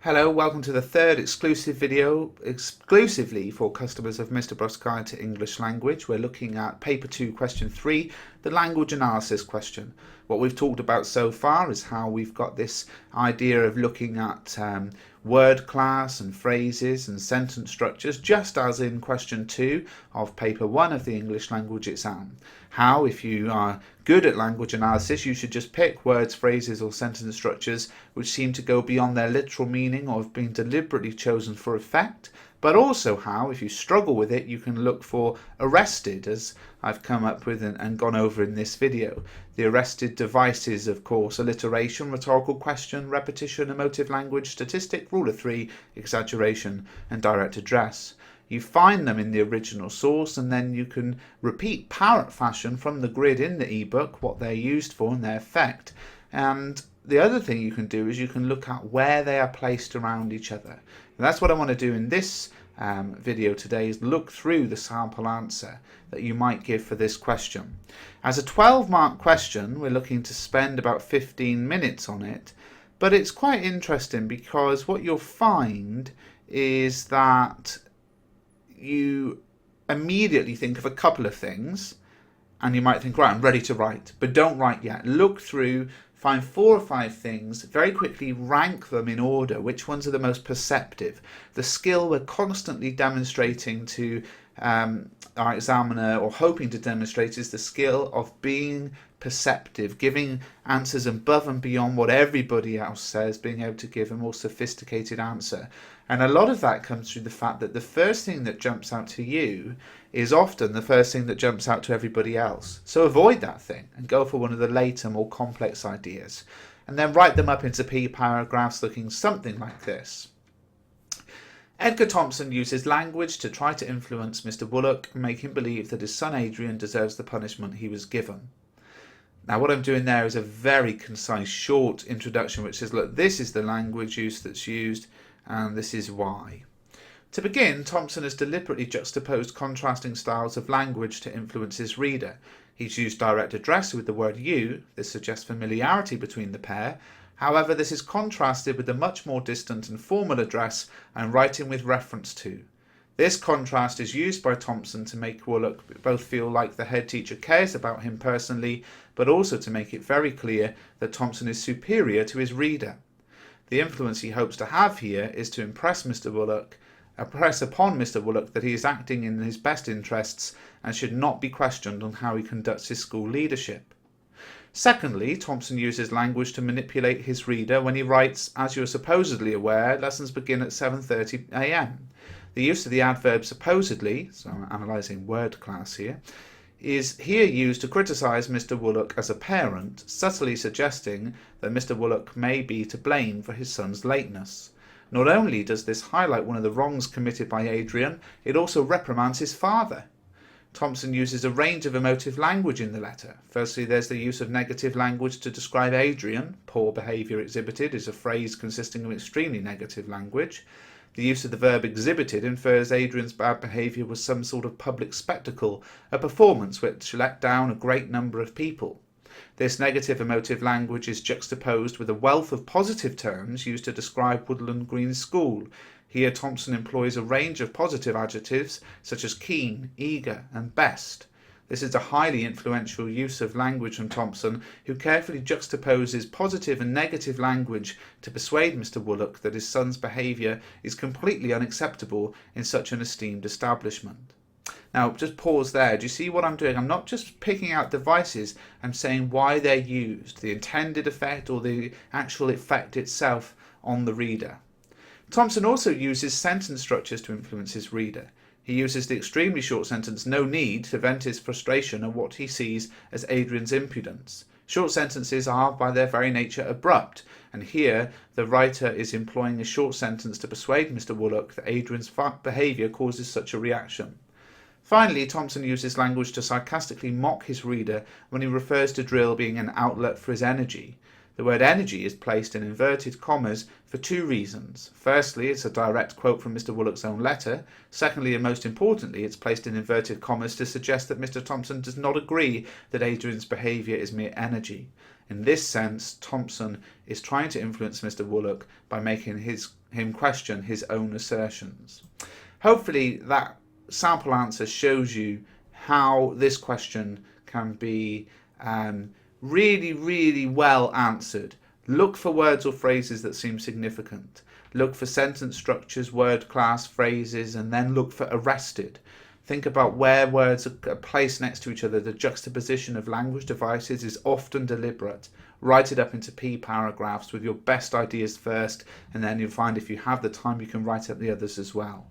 Hello, welcome to the third exclusive video exclusively for customers of Mr. Bruff's Guide to English Language. We're looking at Paper 2, Question 3, the language analysis question. What we've talked about so far is how we've got this idea of looking at word class and phrases and sentence structures, just as in Question 2 of Paper 1 of the English Language exam. How, if you are good at language analysis, you should just pick words, phrases or sentence structures which seem to go beyond their literal meaning or have been deliberately chosen for effect, but also how, if you struggle with it, you can look for arrested, as I've come up with and gone over in this video. The arrested devices, of course: alliteration, rhetorical question, repetition, emotive language, statistic, rule of three, exaggeration and direct address. You find them in the original source, and then you can repeat parrot fashion from the grid in the ebook what they're used for and their effect. And the other thing you can do is you can look at where they are placed around each other. And that's what I want to do in this video today, is look through the sample answer that you might give for this question. As a 12-mark question, we're looking to spend about 15 minutes on it, but it's quite interesting because what you'll find is that you immediately think of a couple of things and you might think, right, I'm ready to write, but don't write yet. Look through, find 4 or 5 things, very quickly rank them in order, which ones are the most perceptive. The skill we're constantly demonstrating to our examiner, or hoping to demonstrate, is the skill of being perceptive, giving answers above and beyond what everybody else says, being able to give a more sophisticated answer. And a lot of that comes through the fact that the first thing that jumps out to you is often the first thing that jumps out to everybody else. So avoid that thing and go for one of the later, more complex ideas, and then write them up into paragraphs looking something like this. Edgar Thompson uses language to try to influence Mr. Bullock and make him believe that his son Adrian deserves the punishment he was given. Now what I'm doing there is a very concise, short introduction which says, look, this is the language use that's used and this is why. To begin, Thompson has deliberately juxtaposed contrasting styles of language to influence his reader. He's used direct address with the word you. This suggests familiarity between the pair. However, this is contrasted with the much more distant and formal address and writing with reference to. This contrast is used by Thompson to make Bullock both feel like the head teacher cares about him personally, but also to make it very clear that Thompson is superior to his reader. The influence he hopes to have here is to impress upon Mr. Bullock that he is acting in his best interests and should not be questioned on how he conducts his school leadership. Secondly, Thompson uses language to manipulate his reader when he writes, as you are supposedly aware, lessons begin at 7:30 a.m. The use of the adverb supposedly, so I'm analysing word class here, is here used to criticise Mr. Bullock as a parent, subtly suggesting that Mr. Bullock may be to blame for his son's lateness. Not only does this highlight one of the wrongs committed by Adrian, it also reprimands his father. Thompson uses a range of emotive language in the letter. Firstly, there's the use of negative language to describe Adrian. Poor behaviour exhibited is a phrase consisting of extremely negative language. The use of the verb exhibited infers Adrian's bad behaviour was some sort of public spectacle, a performance which let down a great number of people. This negative emotive language is juxtaposed with a wealth of positive terms used to describe Woodland Green School. Here Thompson employs a range of positive adjectives such as keen, eager and best. This is a highly influential use of language from Thompson, who carefully juxtaposes positive and negative language to persuade Mr. Bullock that his son's behaviour is completely unacceptable in such an esteemed establishment. Now, just pause there. Do you see what I'm doing? I'm not just picking out devices, I'm saying why they're used, the intended effect or the actual effect itself on the reader. Thompson also uses sentence structures to influence his reader. He uses the extremely short sentence "no need" to vent his frustration at what he sees as Adrian's impudence. Short sentences are by their very nature abrupt, and here the writer is employing a short sentence to persuade Mr. Bullock that Adrian's behaviour causes such a reaction. Finally, Thompson uses language to sarcastically mock his reader when he refers to drill being an outlet for his energy. The word energy is placed in inverted commas for 2 reasons. Firstly, it's a direct quote from Mr. Bullock's own letter. Secondly, and most importantly, it's placed in inverted commas to suggest that Mr. Thompson does not agree that Adrian's behaviour is mere energy. In this sense, Thompson is trying to influence Mr. Woollock by making him question his own assertions. Hopefully that sample answer shows you how this question can be really, really well answered. Look for words or phrases that seem significant. Look for sentence structures, word class, phrases, and then look for arrested. Think about where words are placed next to each other. The juxtaposition of language devices is often deliberate. Write it up into P paragraphs with your best ideas first, and then you'll find if you have the time you can write up the others as well.